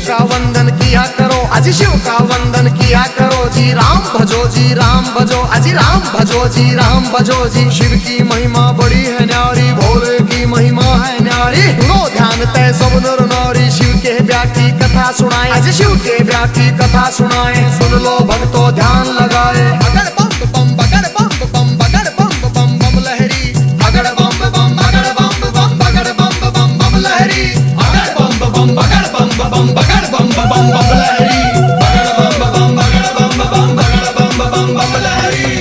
का वंदन किया करो, अजी शिव का वंदन किया करो जी। राम भजो जी राम भजो, अजी राम भजो जी राम भजो जी। शिव की महिमा बड़ी है न्यारी, भोले की महिमा है न्यारी। सुनो ध्यान तय सब नर नारी, शिव के ब्याह की कथा सुनाए, अजी शिव के ब्याह की कथा सुनाए। सुन लो भक्तों ध्यान लगाए। अगर बम बम बगर बम बम बगर बम बम बम लहरी, अगर बम बम बगर बम बम बगर बम बम बम लहरी, अगर बम बम बगर बम बम बगर बम बम बम लहरी, अगर बम बम बगर बम बम बगर बम बम बम लहरी।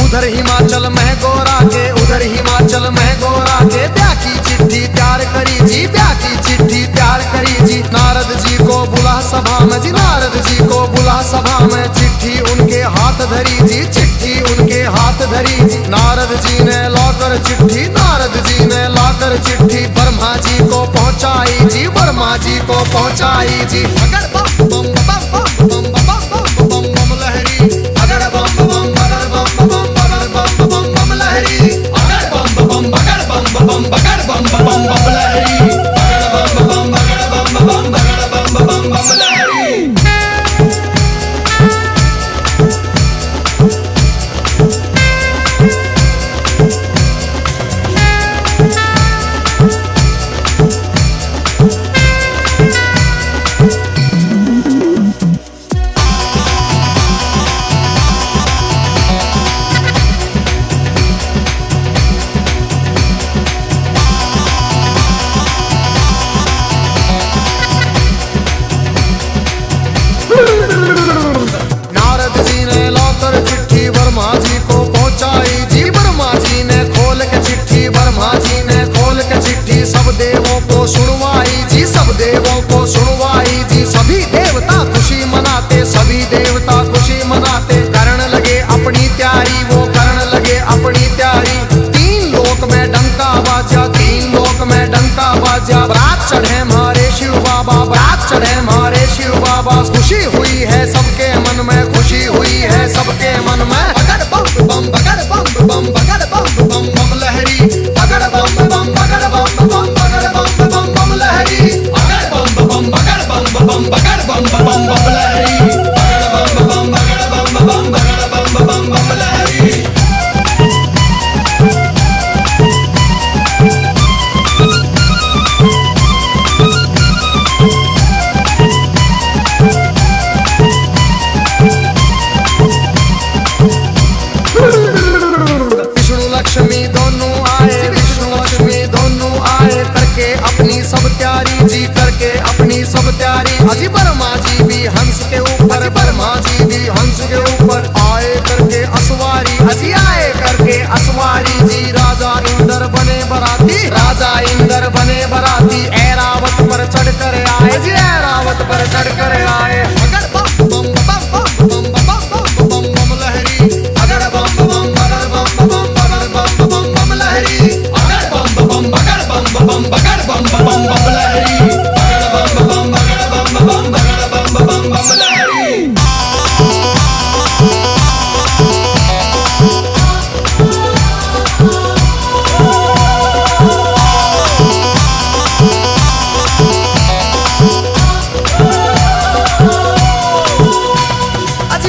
उधर हिमाचल में गोरा के, उधर हिमाचल में गोरा के ब्याह की चिट्ठी तैयार करी जी, ब्याह की चिट्ठी तैयार करी जी। नारद जी को बुला सभा में जी, नारद जी को बुला सभा में। चिट्ठी उनके हाथ धरी जी, चिट्ठी उनके हाथ धरी जी। नारद जी ने लाकर चिट्ठी, नारद जी ने लाकर चिट्ठी ब्रह्मा जी को पहुंचाई जी, ब्रह्मा जी को पहुंचाई जी। अगर बम बम बम बम बम बम बम बम लहरी, अगर बम बम बगर बम बम बम बम लहरी, अगर बम बम बगर बम बगर बम बम लहरी, अगर बम बम बगर बम बगर बम बम लहरी। नारद जी ने लाकर चिट्ठी ब्रह्मा जी को पहुंचाई जी, ब्रह्मा जी ने खोल के चिट्ठी, ब्रह्मा जी ने खोल के चिट्ठी सब देवों को सुनवाई जी, सब देवों को सुनवाई जी। सभी देवता खुशी मनाते, सभी देवता खुशी मनाते। करण लगे अपनी तैयारी, वो करण लगे अपनी तैयारी। तीन लोक में डंका बाजा, तीन लोक में डंका बाजा। बारात चढ़े हमारे शिव बाबा, बारात चढ़े हमारे शिव बाबा। खुशी हुई है सबके मन में, खुशी हुई है सबके मन में। अगर बम बम बगर बम बम बगर बम बम बम लहरी, अगर बम बम बगर बम बम बगर बम बम बम लहरी, अगर बम बम बगर बम बगर बम बम लहरी, अगर बम बम बगर बम बगर बम लहरी। लक्ष्मी दोनों आए, विष्णु लक्ष्मी दोनों आए। करके अपनी सब तैयारी जी, करके अपनी सब तैयारी। अजी ब्रह्मा जी भी हंस के ऊपर, ब्रह्मा जी भी हंस के ऊपर आए करके असवारी, अजी आए करके असवारी जी। राजा इंद्र बने बराती, राजा इंद्र बने बराती। ऐरावत पर चढ़ कर आए जी, ऐरावत पर चढ़ कर आए। अगर बम बम बम बम बम बम बम बम लहरी, अगर बम बम बगर बम बम बम बम लहरी, अगर बम बम बगर बम बगर बम लहरी, अगर बम बम बगर बम बगर बम लहरी।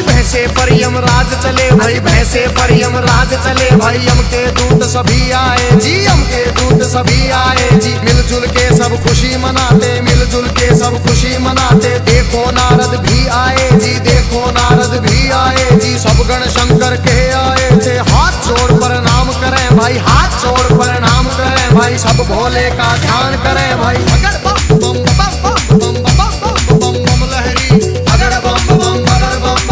भैंसे पर यमराज चले भाई, भैंसे पर यमराज चले भाई। यम के दूत सभी आए जी, यम के दूत सभी आए जी। मिलजुल के सब खुशी मनाते, मिलजुल के सब खुशी मनाते। देखो नारद भी आए जी, देखो नारद भी आए जी। सब गण शंकर के आए थे, हाथ जोड़ प्रणाम करें भाई, हाथ जोड़ प्रणाम करें भाई। सब भोले का ध्यान करें भाई। अगर बम बम बम बम बम बम बम बम लहरी, अगर बम बम बगर बम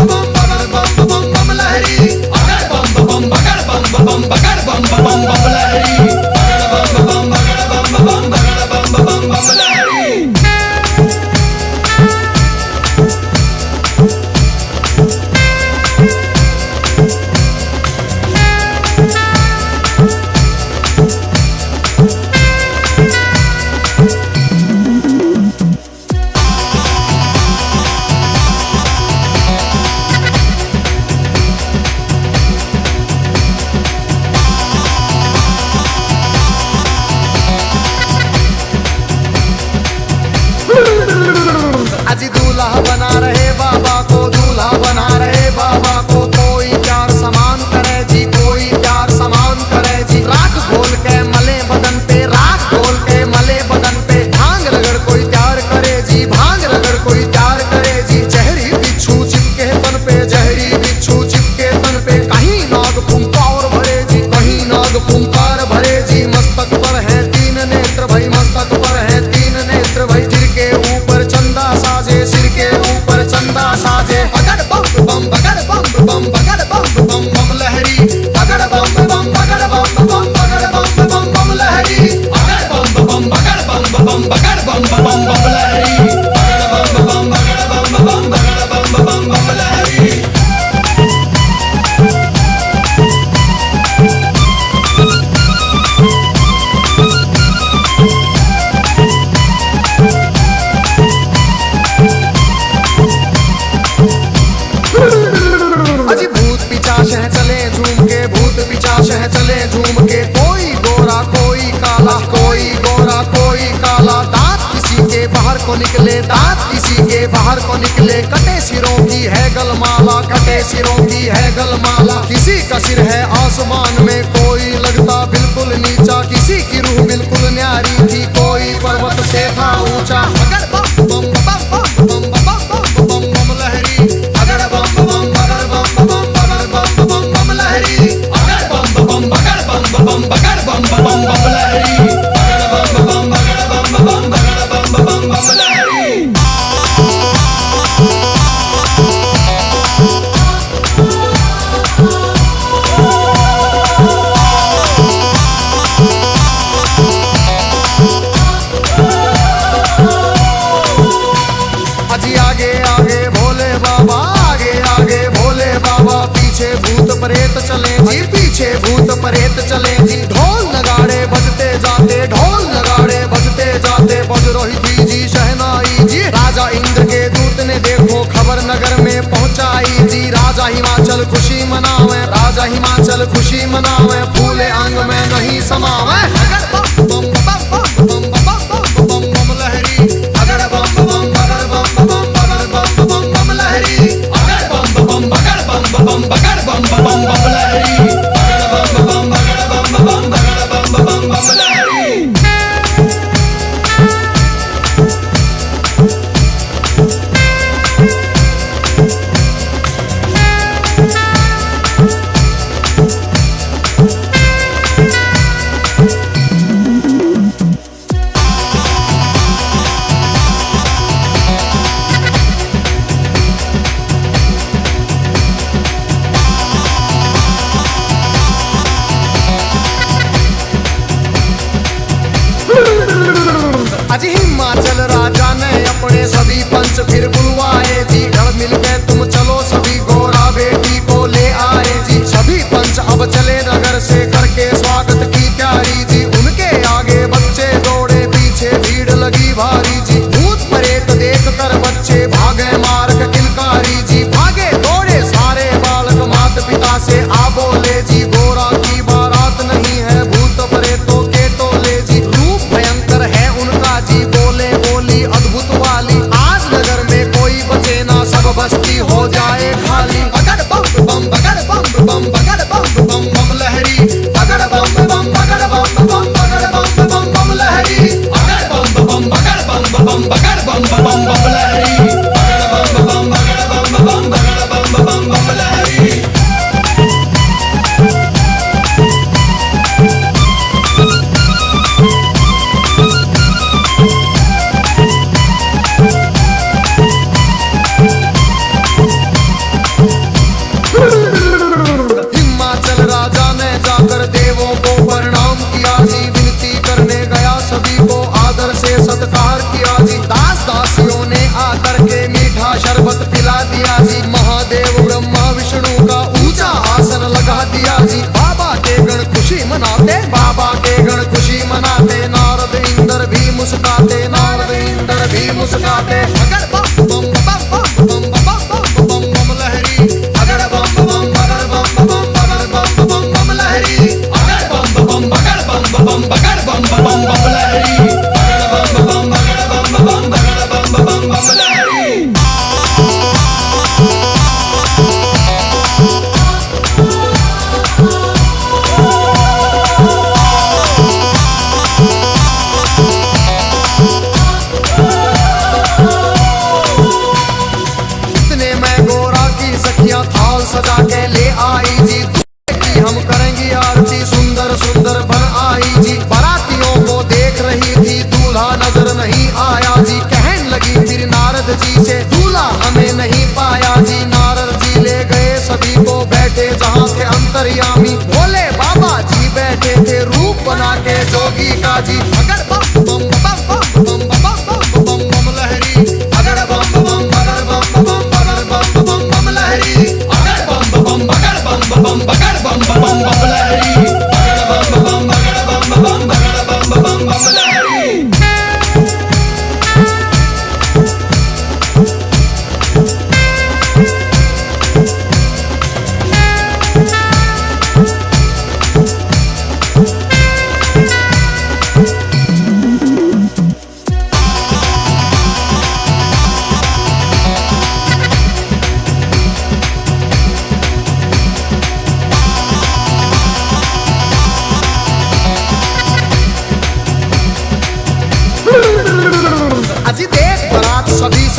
बम लहरी, अगर बम बम बगर बम लहरी, अगर बम बगर बम लहरी। हैं चले झूम के। कोई गोरा कोई काला, कोई गोरा कोई काला, दांत किसी के बाहर को निकले, दांत किसी के बाहर को निकले। कटे सिरों की है गलमाला, कटे सिरों की है गलमाला। किसी का सिर है आसमान में, कोई लगता बिल्कुल नीचा। किसी की रूह बिल्कुल न्यारी थी, कोई पर्वत से था ऊंचा। अगर बम बम बम बम बम बम बम बम लहरी, अगर बम बम बगर बम बम बगर बम बम बम लहरी, अगर बम बम बगर बम बम बगर बम बम बम लहरी, अगर बम बम बगर बम बम बगर बम बम बम लहरी। भूत प्रेत चले जी, पीछे भूत प्रेत चले जी। ढोल नगाड़े बजते जाते, ढोल नगाड़े बजते जाते। बज रही थी जी शहनाई जी। राजा इंद्र के दूत ने देखो खबर नगर में पहुंचाई जी। राजा हिमाचल खुशी मनावे, राजा हिमाचल खुशी मनावे। फूले अंग में नहीं समावे। अगर बम बम बम बम बम बम बम लहरी, अगर बम बम बगर बम बम बगर बम बम बम लहरी, अगर बम बम बगर बम बम बगर बम बम बम लहरी, अगर बम बम बगर बम बम बगर बम बम बम लहरी। आज हिमाचल राजा ने अपने सभी पंच फिर बुलवाए जी। रण मिल के तुम चलो सभी, गोरा बेटी को ले आए जी। सभी पंच अब चले नगर से करके स्वागत की तैयारी जी। उनके आगे बच्चे दौड़े, पीछे भीड़ लगी भारी जी। भूत प्रेत देख कर बच्चे भागे मार्ग किलकारी जी। भागे दौड़े सारे बालक माता पिता से आ बोले जी। गोरा की बारात नहीं है, भूत प्रेतों के टोले जी। रूप भयंकर है उनका जी, बोले बोली अद्भुत वाली। आज नगर में कोई बचे ना, सब बस्ती हो जाए खाली। अगर बम बम बगर बम बम बगर बम बम बम लहरी, अगर बम बम बगर बम बम बगर बम बम बम लहरी, अगर बम बम बगर बम बम बगर बम बम बम लहरी, अगर बम बम बगर बम बम बगर बम बम बम लहरी। हिमाचल राजा ने जाकर देवों को प्रणाम किया जी। विनती करने गया सभी को आदर से सत्कार किया जी। दास दासियों ने आकर के मीठा शरबत पिला दिया जी। महादेव ब्रह्मा विष्णु का ऊंचा आसन लगा दिया जी। बाबा के गण खुशी मनाते, बाबा के गण खुशी मनाते। नारद इंद्र भी मुस्कुराते, नारद इंद्र भी मुस्कुराते। अगर बम बम बम बम बम बम बम बम लहरी, अगर बम बम बगर बम बम बगर बम बम बम लहरी, अगर बम बम बगर बम बम बगर बम बम बम लहरी, अगर बम बम बगर बम बम बगर बम बम बम लहरी। इतने में गोरा की सखियां थाल सजा के ले आई जी। कि हम करेंगी आरती, सुंदर सुंदर बन आई जी। बारातियों को देख रही थी, दूल्हा नजर नहीं आया जी। कहने लगी फिर नारद जी से, दूल्हा हमें नहीं पाया जी। नारद जी ले गए सभी को, बैठे जहाँ थे अंतर्यामी। भोले बाबा जी बैठे थे रूप बना के जोगी का जी। अगर बम बम बम बम बम बम बम बम लहरी, अगर बम बम बगर बम बम बगर बम बम बम लहरी, अगर बम बम बगर बम बम बगर बम बम बम लहरी, अगर बम बम बगर बम बम बगर बम बम बम लहरी।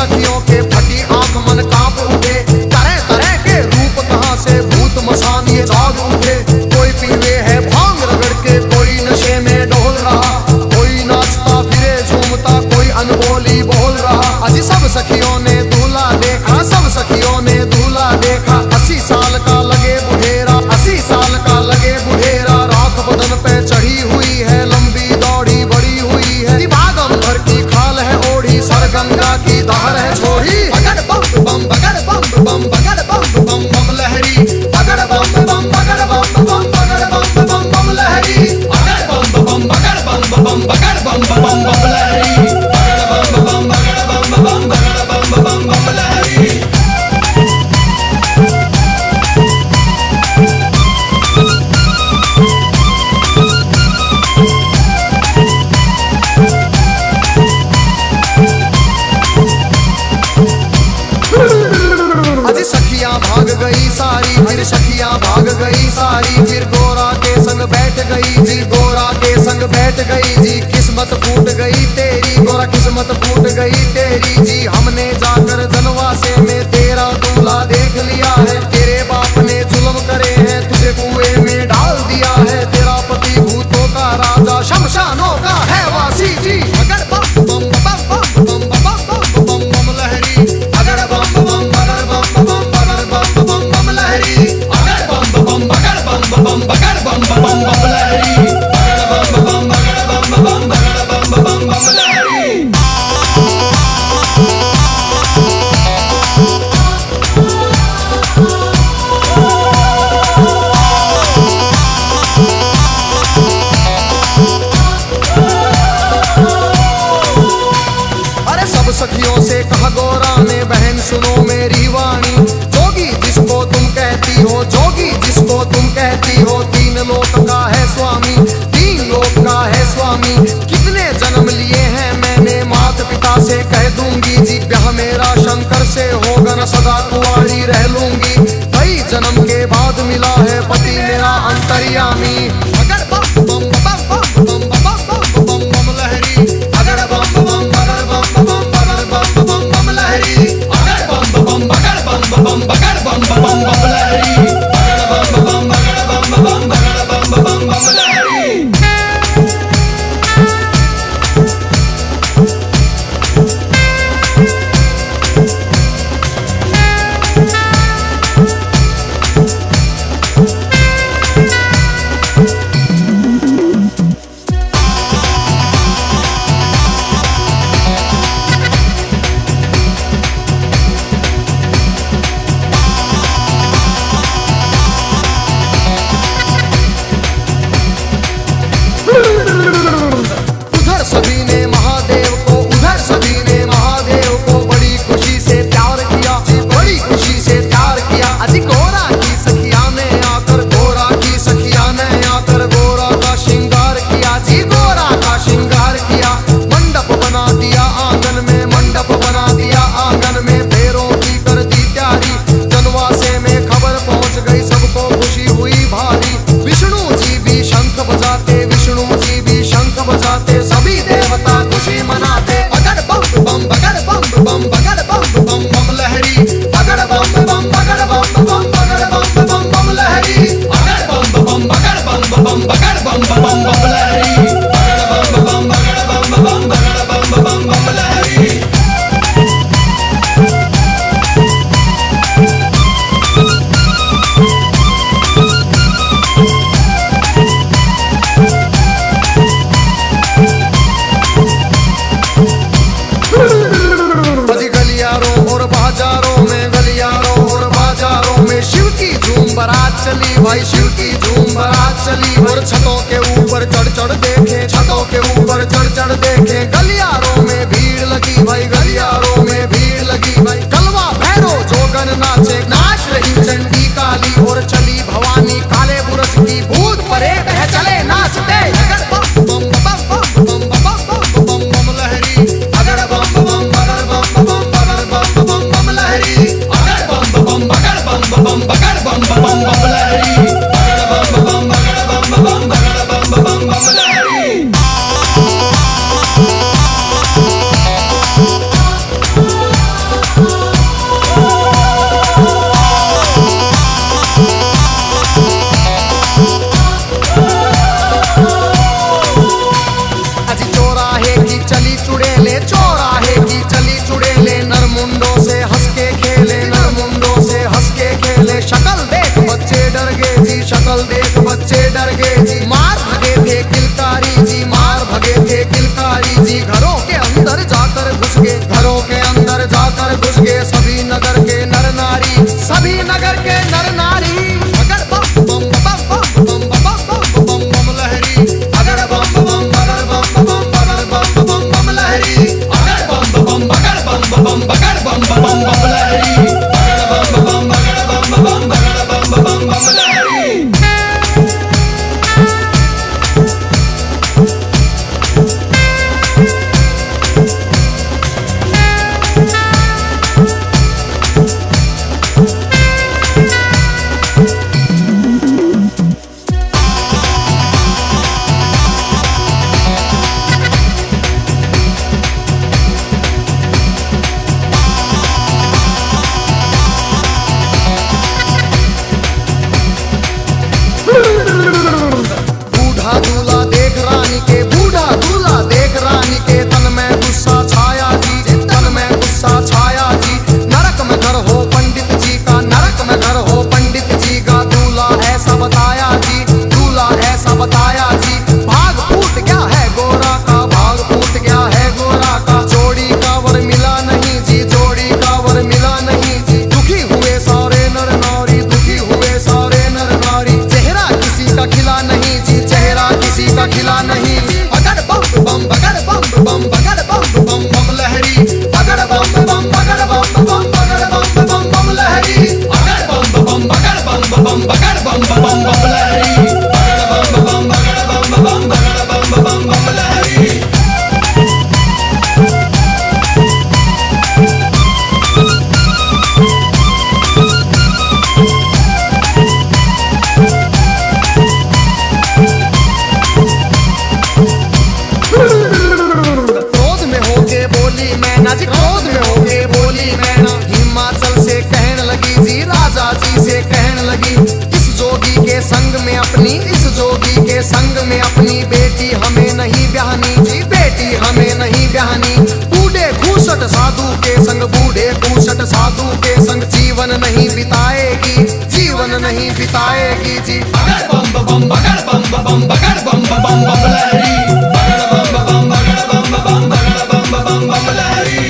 सखियों के फटी आंख मन कांप उठे, तरह तरह के रूप कहां से भूत मसान ये जाग उठे। कोई पीवे है भांग रगड़ के, कोई नशे में डोल रहा, कोई नाचता फिरे झूमता, कोई अनबोली बोल रहा। अजी सब सखियों ने दूल्हा देखा, सब सखियों ने दूल्हा देखा। 80 साल का लगे बुढ़ेरा, 80 साल का लगे बुढ़ेरा। राख बदन पे चढ़ी हुई है, लंबी दौड़ी बड़ी हुई है। भागम भर की खाल है ओढ़ी, सर गंगा की धार है छोड़ी। बगड़ बम बम बगड़ बम बम बगड़ बम बम बम लहरी, बगड़ बम बम बगड़ बम बम बगड़ बम बम बम लहरी, बगड़ बम बम बगड़ बम बम बगड़ बम बम बम लहरी, बगड़ बम बम बगड़ बम बम बगड़ बम बम बम लहरी। अजी सखियां भाग गई सारी, फिर सखियां भाग गई सारी। फिर गोरा के संग बैठ गई जी, गोरा के संग बैठ गई जी। किस्मत फूट गई तेरी गोरा, किस्मत फूट गई तेरी जी। हमने जाकर जनवासे में तेरा दूल्हा देख लिया है। तेरे बाप ने जुल्म करे हैं, तुझे कुएं में डाल दिया है। तेरा पति भूतों का राजा, शमशानों का है वासी जी। अगर बम बम बम बम बम बम बम बम बम लहरी, अगर बम बम बगड़ बम बम बगड़ बम बम बम लहरी, अगर बम बम बगड़ बम बम बगड़ बम बम बम लहरी, अगर बम बम बगड़ बम बम बगड़ बम बम बम लहरी। अरे सब सखियों से कहा गोरा ने, बहन सुनो मेरी वाणी। जोगी जिसको तुम कहती हो, जोगी जिसको तुम कहती हो, 3 लोक का है स्वामी, 3 लोक का है स्वामी। कितने जन्म लिए हैं मैंने, मात पिता से कह दूंगी जी। ब्याह मेरा शंकर से होगा न, सदा कुंवारी रह लूंगी। कई जन्म के बाद मिला है पति मेरा अंतर्यामी। अगर बम बम बम बम बम बम बम बम लहरी, अगर बम बम बगड़ बम बम बगड़ बम बम बम लहरी, अगर बम बम बगड़ बम बम बगड़ बम बम बम लहरी, अगर बम बम बगड़ बम बम बगड़ बम बम बम लहरी। उधर सभी ने महादेव को, उधर सभी ने महादेव को बड़ी खुशी से प्यार किया, बड़ी खुशी से प्यार किया। अजी गोरा की सखिया ने आकर, गोरा की सखिया ने आकर गोरा का श्रृंगार किया जी, गोरा का श्रृंगार किया। मंडप बना दिया आंगन में, मंडप बना दिया आंगन में। फेरों की कर दी तैयारी, जनवासे में खबर पहुंच गई, सबको खुशी हुई भारी। विष्णु जी भी शंख बजाते, विष्णु जी भी शंख बजाते, सभी देवता खुशी मनाते। बगड़ बम बम बगड़ बम बम बगड़ बम बम बम लहरी, बगड़ बम बम बगड़ बम बम बगड़ बम बम बम लहरी, बगड़ बम बम बगड़ बम बम बगड़ बम बम बम लहरी, बगड़ बम बम बगड़ बम बम बगड़ बम बम बम लहरी। अजी गलियारों और बाजारों में, गलियारों और बाजारों में शिव की झूम बारात चली भाई, शिव की झूम बारात चली। और छतों के ऊपर चढ़ चढ़ देखे, छतों के ऊपर चढ़ चढ़ देखे। गलियारों में भीड़ लगी भाई, गलियारों में भीड़ लगी भाई। कलवा भैरो जोगन नाचे, नाच रही चंडी काली। और चली भवानी काले बुरस की, भूत परेत है चले नाचते। अगर बम बम बम बम बम बम बम बम लहरी, अगर बम बम बगड़ बम बम बगड़ बम बम बम लहरी, अगर बम बम बगड़ बम बम बगड़ बम बम बम लहरी, अगर बम बम बगड़ बम बम बगड़ बम बम बम लहरी। ये नर नारी अगर बम बम बम बम बम बम बम बम बम लहरी अगर बम बम अगर बम बम अगर बम बम बम लहरी अगर बम बम अगर बम बम अगर बम बम बम लहरी अगर बम बम अगर बम बम अगर बम बम बम लहरी। बूढ़ा दूल्हा देख रानी के बूढ़ा दूल्हा देख रानी के तन में गुस्सा छाया जी तन में गुस्सा छाया जी। नरक में घर हो पंडित जी का नरक में घर हो पंडित जी का दूल्हा ऐसा बताया जी दूल्हा ऐसा बताया जी। भाग फूट गया है गोरा का भाग फूट गया है गोरा का जोड़ी का वर मिला नहीं जी जोड़ी का वर मिला नहीं जी। दुखी हुए सारे नर नारी दुखी हुए सारे नर नारी चेहरा किसी का खिला नहीं जी चेहरा किसी का खिला नहीं। अगर बम बम बगर बम बम बगर बम बम बम लहरी अगर बम बम बगर बम बम बगर बम बम बम लहरी अगर बम बम बगर बम बम बगर बम बम बम लहरी अगर बम बम बगर बम बम बगर बम बम बम लहरी। क्रोध में होके बोली मैना जी क्रोध में होके बोली मैना हिमाचल से कहने लगी जी राजा जी से कहने लगी इस जोगी के संग में अपनी इस जोगी के संग में अपनी बेटी हमें नहीं ब्याहनी जी बेटी हमें नहीं ब्याहनी। बूढ़े खूसट साधु के संग बूढ़े खूसट साधु के संग जीवन नहीं बिताएगी जीवन नहीं बिताएगी जी। अगर बम बम बगर बम बम बगर बम बम बम लहरी अगर बम बम बगर बम बम बगर बम बम बम लहरी।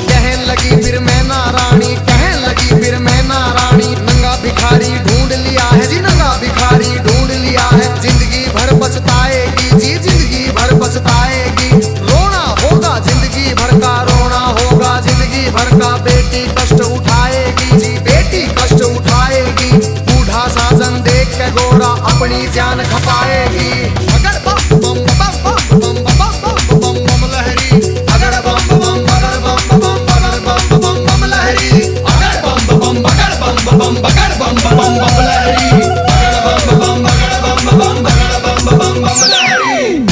कहने लगी फिर मैना रानी कहने लगी फिर मैना रानी नंगा भिखारी ढूंढ लिया है जी नंगा भिखारी ढूंढ लिया है। जिंदगी भर पछताएगी जी जिंदगी भर पछताएगी रोना होगा जिंदगी भर का रोना होगा जिंदगी भर का बेटी कष्ट उठाएगी जी बेटी कष्ट उठाएगी। बूढ़ा साजन देख के गोरा अपनी जान खपाएगी। अगर बम बम बम बम बम बम बम बम बम लहरी अगर बम बम अगर बम बम अगर बम बम बम लहरी अगर बम बम अगर बम बम अगर बम बम बम लहरी अगर बम बम अगर बम बम अगर बम बम बम लहरी।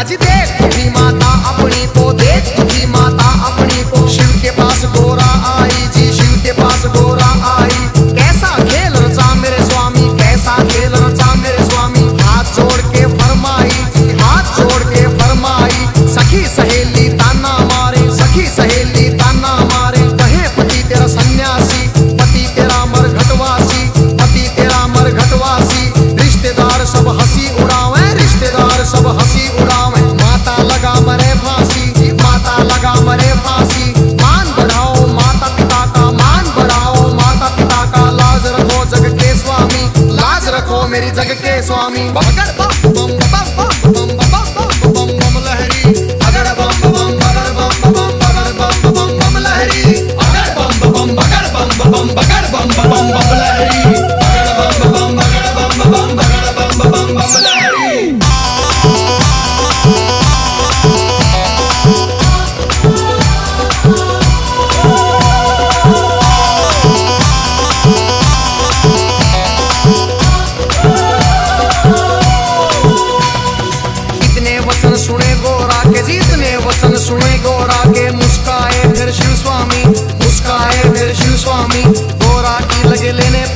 अजी देख तुझी माता अपनी को देख तुझी माता अपनी को शिव के पास गोरा आई जी शिव के पास गोरा आई। कैसा खेल रचा मेरे स्वामी कैसा खेल रचा मेरे स्वामी हाथ जोड़ के फरमाई हाथ जोड़ के फरमाई। सखी सहेली ताना मारे सखी सहेली ताना मारे कहे पति तेरा सन्यासी पति तेरा मरघटवासी पति तेरा मरघटवासी। रिश्तेदार सब हंसी उड़ावे रिश्तेदार सब हंसी उड़ावे माता लगा मरे फांसी माता लगा मरे फांसी। मान बढ़ाओ माता पिता का मान बढ़ाओ माता पिता का लाज रखो जग के स्वामी लाज रखो मेरी जग के स्वामी। अगर बम बम बम बम बम बम बम बम लहरी अगर बम बम अगर बम बम अगर बम बम बम लहरी अगर बम बम अगर बम बम अगर बम बम बम लहरी अगर बम बम अगर बम बम अगर बम बम बम लहरी।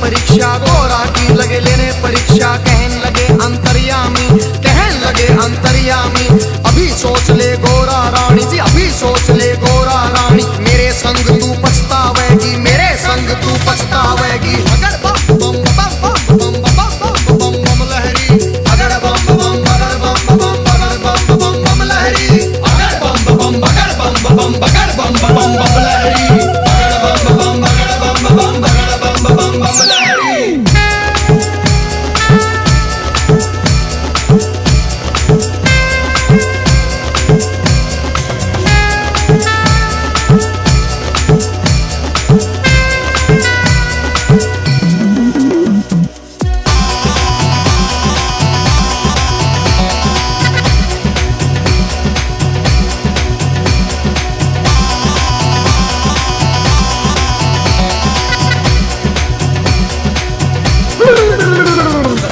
परीक्षा, गोरा की लगे लेने परीक्षा। कहन लगे अंतर्यामी, कहन लगे अंतर्यामी, अभी सोच ले गोरा रानी जी, अभी सोच ले गोरा रानी। मेरे संग तू पछतावेगी, मेरे संग तू पछतावेगी। अगर बम बम बम बम बम बम बम बम लहरी, अगर बम बम अगर बम बम अगर बम बम बम लहरी, अगर बम बम अगर बम बम अगर बम बम बम लहरी, अगर बम बम अगर बम बम अगर बम बम बम लहरी।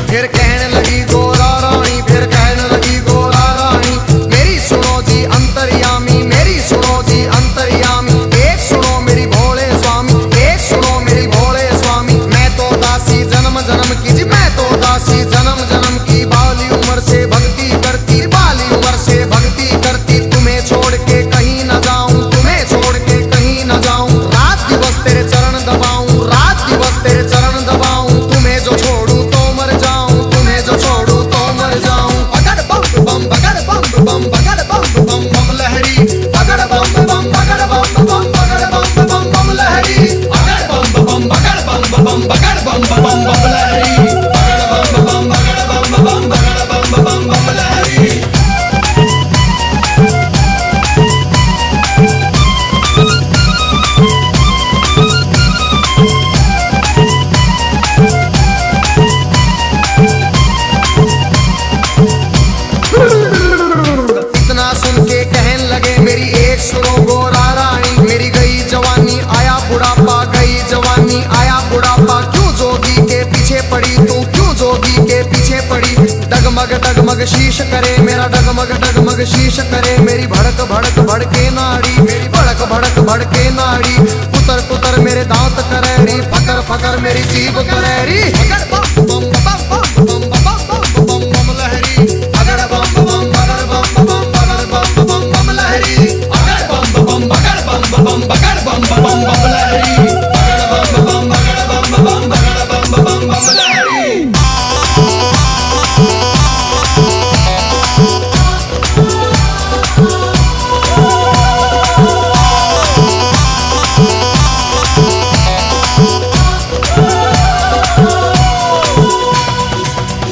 फिर कहने लगी गोरा रानी, फिर कहने लगी गोरा रानी, मेरी सुनो जी अंतर्यामी, मेरी सुनो जी अंतर्यामी। एक सुनो मेरी भोले स्वामी, एक सुनो मेरी भोले स्वामी। मैं तो दासी जन्म जन्म की जी, मैं तो दासी जन्म जन्म की। बाली उम्र से भक्ति करती, बाली उम्र से भक्ति करती। तुम्हें छोड़ के कहीं न जाऊं, तुम्हें छोड़ के कहीं न जाऊं। रात दिवस तेरे चरण दबाऊं, रात दिवस तेरे चरण दबाऊं। तुम्हें जो छोड़ू तो मर जाऊं, तुम्हें जो छोड़ू तो मर जाऊं। अगर बम बम अगर बम बम अगर बम बम बम लहरी, अगर बम बम अगर बम बम अगर बम बम बम लहरी, अगर बम बम अगर बम बम अगर बम बम बम लहरी, अगर बम बम अगर बम बम अगर बम बम बम लहरी। इतना सुन के कहन लगे मेरी एक सुनो गोरा रानी। मेरी गई जवानी आया बुढ़ापा, गई जवानी आया बुढ़ापा। क्यों जोगी के पीछे पड़ी तू, क्यों जोगी के पीछे पड़ी। डगमग शीश करे मेरा, डगमग शीश करे। मेरी भड़क भड़क भड़के नाड़ी, मेरी भड़क भड़क भड़के नाड़ी। पुतर पुतर मेरे दांत करेरी, फकर फकर मेरी जीभ करेरी। अगर बम बम बम बम बम बम बम बम लहरी, अगर बम बम अगर बम बम अगर बम बम बम लहरी, अगर बम बम अगर बम बम अगर बम बम बम लहरी, अगर बम बम अगर बम बम अगर बम बम बम लहरी।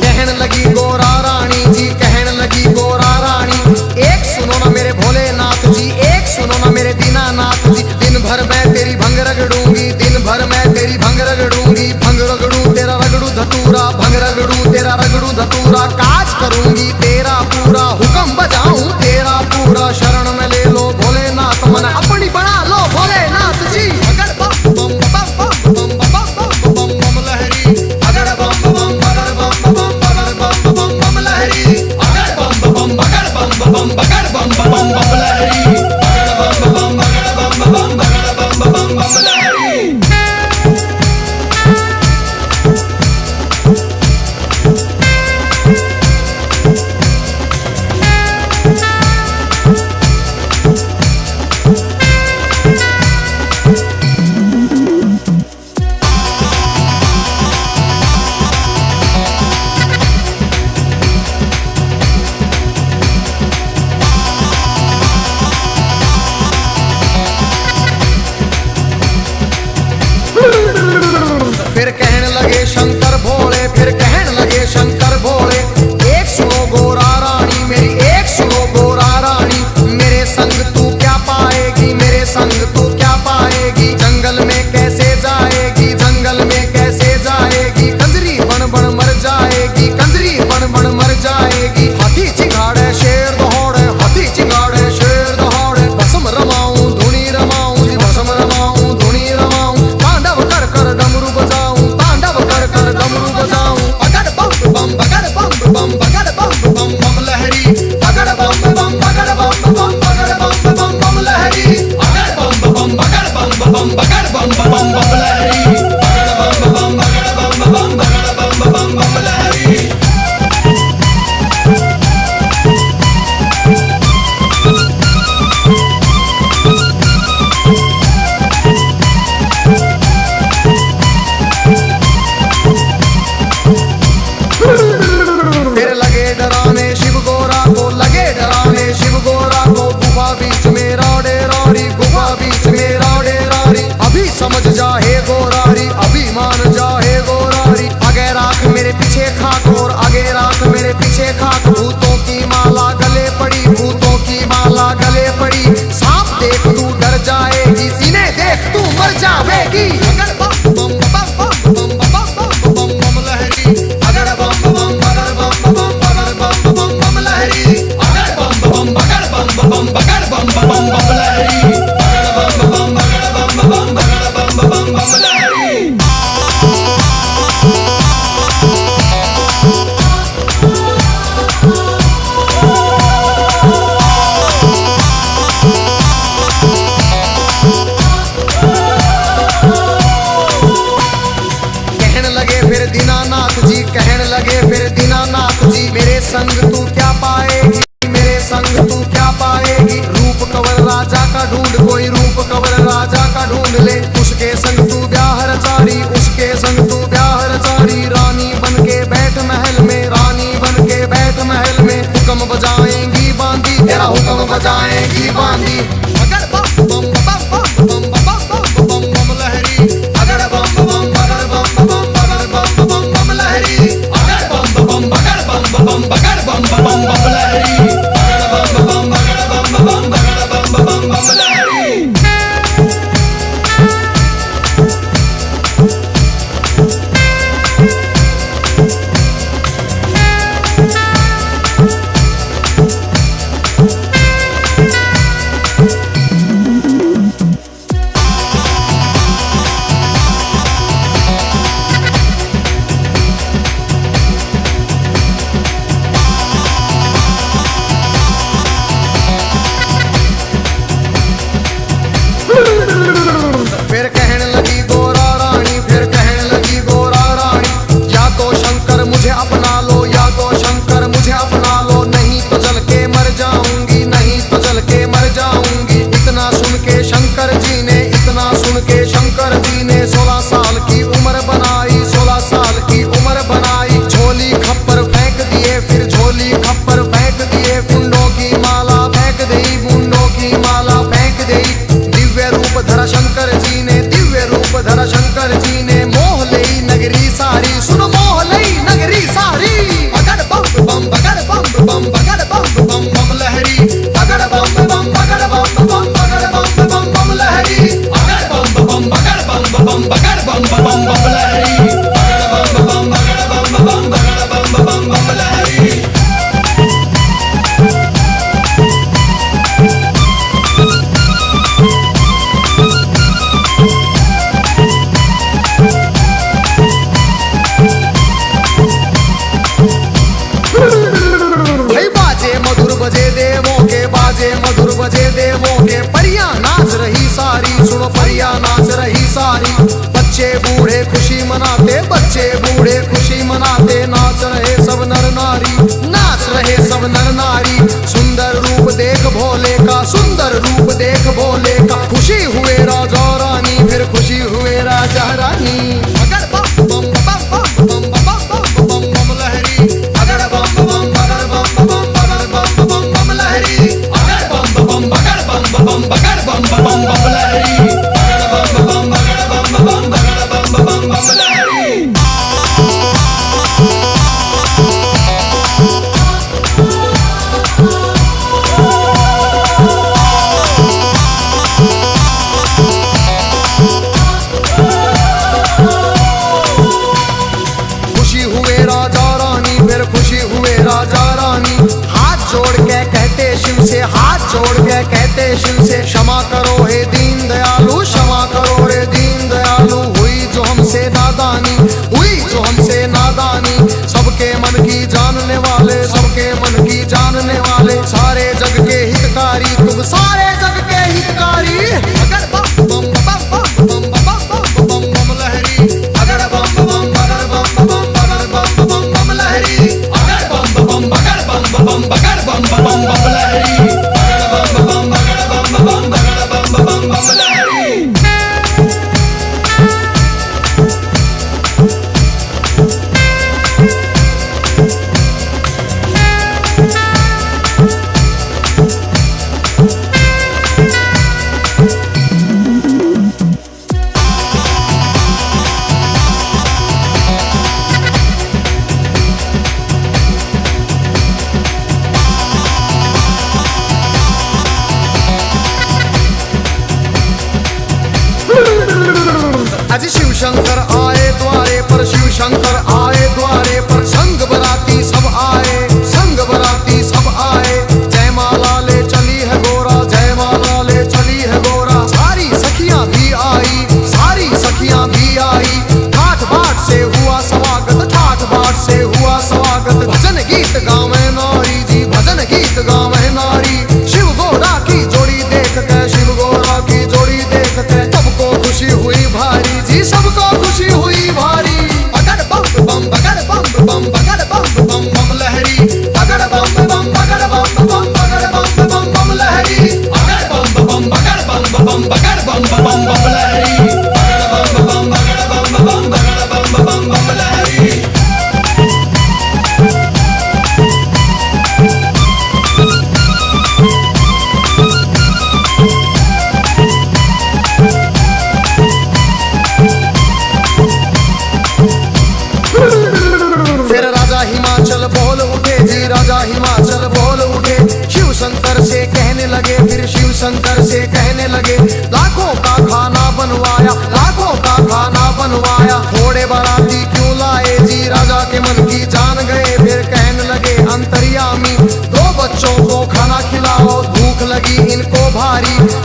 कहन लगी गोरा रानी जी, कहन लगी गोरा रानी। एक सुनो ना मेरे भोलेनाथ जी, एक सुनो ना मेरे दीनानाथ जी। दिन भर मैं तेरी भंग रगड़ूंगी, दिन भर मैं तेरी भंग रगड़ूंगी। भंग रगड़ू तेरा रगड़ू धतूरा, भंग रगड़ू तेरा रगड़ू धतूरा। काज करूंगी तेरा पूरा, हुक्म बजाऊं तेरा पूरा। शरण में ले लो भोलेनाथ, मन अपनी बना लो भोलेनाथ जी। अगर बम बम बम बम बम बम बम बम लहरी, अगर बम बम अगर बम बम अगर बम बम बम लहरी, अगर बम बम अगर बम बम अगर बम बम बम लहरी, अगर बम बम अगर बम बम अगर बम बम बम लहरी। जी। मेरे संग तू क्या पाएगी, मेरे संग तू क्या पाएगी। रूप कवर राजा का ढूंढ, कोई रूप कवर राजा का ढूंढ ले। उसके संग तू ब्याह रचारी, उसके संग तू ब्याह रचारी। रानी बन के बैठ महल में, रानी बन के बैठ महल में। हुक्म बजाएंगी बांदी, तेरा हुक्म बजाएंगी बांदी। अगर बम बम बम बम बम बम बम बम लहरी, अगर बम बम बगर बम बम बगर बम बम बम लहरी, अगर बम बम बगर बम बम बगर बम बम बम लहरी, अगर बम बम बगर बम बम बगर बम बम बम लहरी। फिर कहने लगी गोरा रानी, फिर कहने लगी गोरा रानी। या तो शंकर मुझे अपना लो, या तो शंकर मुझे अपना लो। नहीं तो जल के मर जाऊंगी, नहीं तो जल के मर जाऊंगी। इतना सुन के शंकर जी ने, इतना सुन के शंकर जी ने 16 साल की उम्र बनाई, 16 साल की उम्र बनाई। झोली खप्पर फेंक दिए, फिर झोली खप्पर फेंक दिए। मुंडों की माला फेंक दी, मुंडों की माला फेंक दी। दिव्य रूप धरा शंकर जी ने, दिव्य रूप धरा शंकर जी ने। मोह लई नगरी सारी, सुन मोह लई नगरी सारी। अगर बम बम बगर बम बम बगर बम बम बम लहरी, अगर बम बम बगर बम बम बगर बम बम बम लहरी, अगर बम बम बगर बम बम बगर बम बम बम लहरी, अगर बम बम बगर बम बम बगर बम बम बम लहरी। बजे देवों के, बाजे मधुर बजे देवों के। परियां नाच रही सारी, सुनो परियां नाच रही सारी। बच्चे बूढ़े खुशी मनाते, बच्चे बूढ़े खुशी मनाते। नाच रहे सब नर नारी, नाच रहे सब नर नारी। सुंदर रूप देख भोले का, सुंदर रूप देख भोले का। खुशी हुए राजा रानी, फिर खुशी हुए राजा रानी। अगर बम बम बम बम बम बम बम बम लहरी, अगर बम बम बगर बम बम बगर बम बम बम लहरी, अगर बम बम बगर बम बम बगर बम बम बम लहरी, अगर बम बम बगर बम बम बगर बम बम बम लहरी। खुशी हुए राजा रानी, फिर खुशी हुए राजा रानी। हाथ जोड़ के कहते शिव से, हाथ जोड़ के कहते शिव से। क्षमा करो हे दीन दयालु, क्षमा करो रे दीन दयालु। हुई जो हमसे नादानी, हुई जो हमसे नादानी। सबके मन की जानने वाले, सबके मन की जानने वाले। सारे जग के हितकारी, तुम सारे जग के हितकारी। अगर बम बम बम बम बम बम बम बम लहरी, अगर बम बम बगर बम बम बगर बम बम बम लहरी, अगर बम बम बगर बम बम बगर बम बम बम लहरी, अगर बम बम बगर बम बम बगर बम बम बम लहरी। आज शिव शंकर आए द्वारे पर, शिव शंकर आए द्वारे पर। संग बराती सब आए, संग बराती सब आए। जय माला ले चली है गोरा, जय माला ले चली है गोरा। सारी सखियां भी आई, सारी सखियां भी आई। ठाठ बाट से हुआ स्वागत, ठाठ बाट से हुआ स्वागत। भजन गीत गावे नारी जी, भजन गीत गावे नारी। शिव गोरा की जोड़ी देख के, शिव गोरा की जोड़ी देख के। सबको खुशी हुई भारी जी, सबको खुशी हुई भारी। अगर बम बम बगर बम बम बगर बम बम बम लहरी,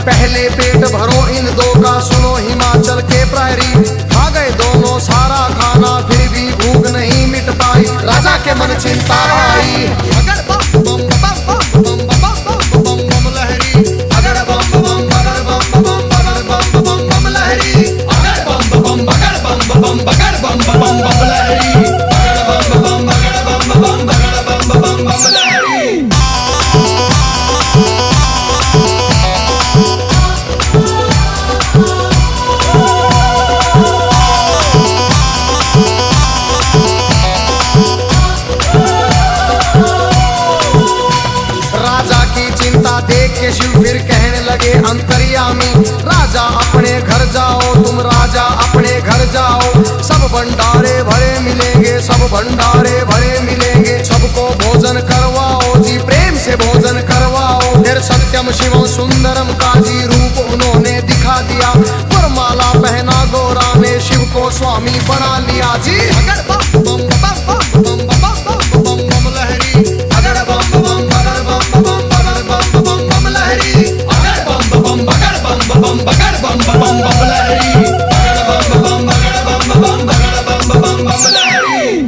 पहले पेट भरो इन दो का, सुनो हिमाचल के प्रहरी। खा गए दोनों सारा खाना, फिर भी भूख नहीं मिट पाई। राजा के मन चिंता आई, अगर बम बम बम बम बम बम बम बम लहरी, अगर बम बम बगर बम बम बगर बम बम बम लहरी, अगर बम बम बगर बम बम बगर बम बम बम लहरी, अगर बम बम बगर बम बम बगर बम बम बम लहरी। देख के शिव फिर कहने लगे अंतर्यामी, राजा अपने घर जाओ, तुम राजा अपने घर जाओ। सब भंडारे भरे मिलेंगे, सब भंडारे भरे मिलेंगे। सबको भोजन करवाओ जी, प्रेम से भोजन करवाओ। फिर सत्यम शिवम सुंदरम का जी रूप उन्होंने दिखा दिया। वरमाला पहना गौरा ने, शिव को स्वामी बना लिया जी। अगर बम बम बम बम बम बम बम बम लहरी, अगर बम बम बगर बम बम बगर बम बम बम लहरी, अगर बम बम बगर बम बम बगर बम बम बम लहरी, अगर बम बम बगर बम बम बगर बम बम बम लहरी।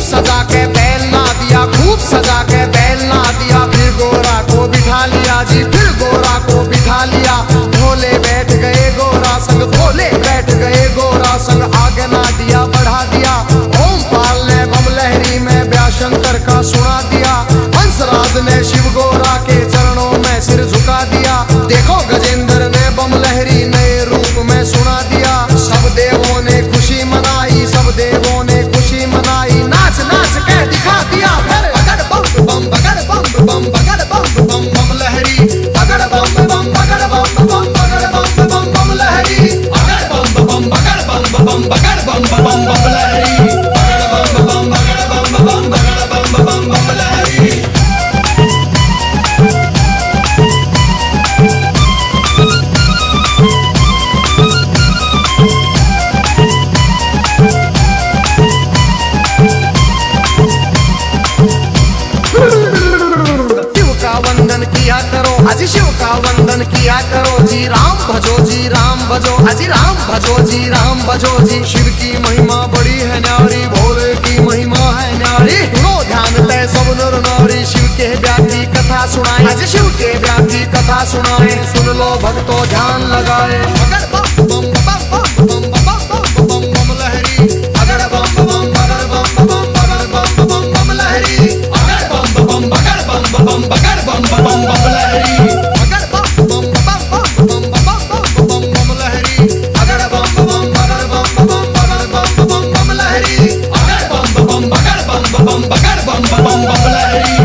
सजा के बैल ना दिया, खूब सजा के बैल ना दिया। फिर गोरा को बिठा लिया जी, फिर गोरा को बिठा लिया। भोले बैठ गए गोरा संग, भोले बैठ गए गोरा संग। आगे ना दिया बढ़ा दिया, ओम पाल ने बम लहरी में व्याशंकर का सुना दिया। हंसराज ने शिव गोरा के चरणों में सिर झुका दिया। देखो गजेंद्र ने बम लहरी नए रूप में सुना दिया। सब देवों ने खुशी मनाई, सब देवों ने खुशी मनाई। नाच नाच के दिखा दिया फिर, अगर बम बम बगर बम बम बगर बम बम बम लहरी, अगर बम बम बगर बम बम बगर बम बम बम लहरी, अगर बम बम बगर बम बम बगर बम बम बम लहरी, अगर बम बम बगर बम बम बगर बम बम बम लहरी। किया करो अजी शिव का वंदन किया करो जी। राम भजो जी राम भजो, अजी राम भजो जी राम भजो जी। शिव की महिमा बड़ी है न्यारी, भोले की महिमा है न्यारी। सुनो ध्यान तय सब नर नारी, शिव के ब्याह की कथा सुनाए, अजी शिव के ब्याह की कथा सुनाए। सुन लो भक्तों ध्यान लगाए, अगर बम बम बम बम बम बम बम लहरी, अगर बम बम बगर बम बम बगर बम बम बम लहरी, अगर बम बम बगर बम बम बगर बम बम बम लहरी, अगर बम बम बम बम बम बम लहरी, अगर बम बम बगर बम बम बगर बम बम बम लहरी, अगर बम बम बगर बम बगर बम बम बम लहरी, अगर बम बम बगर बम बगर बम बम लहरी।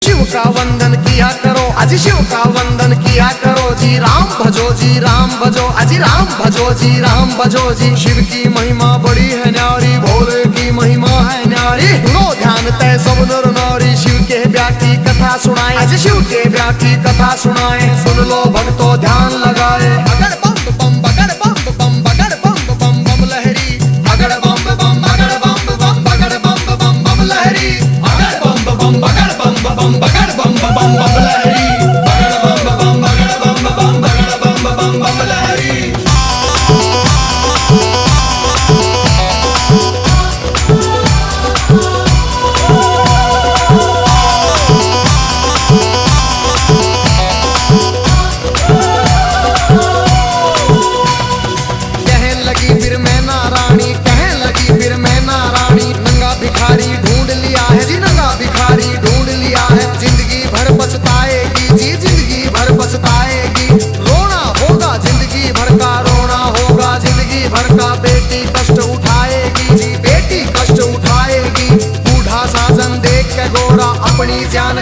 शिव का वंदन किया करो अजी शिव का वंदन किया करो जी। राम भजो जी राम भजो, अजी राम भजो जी राम भजो जी। शिव की महिमा बड़ी है न्यारी, भोले की महिमा है न्यारी। सुनो ध्यान तय सब नर नारी, शिव के ब्याह की कथा सुनाए, अजी शिव के ब्याह की कथा सुनाए। सुन लो भक्तों ध्यान लगाए, अगर बम बम बगर बम बम बगर बम बम बम लहरी, अगर बम बम बगर बम बम बगर बम बम बम लहरी, अगर बम बम बगर बम बम बगर बम बम बम लहरी, अगर बम बम बगर बम बम बगर बम बम बम लहरी। ज्ञान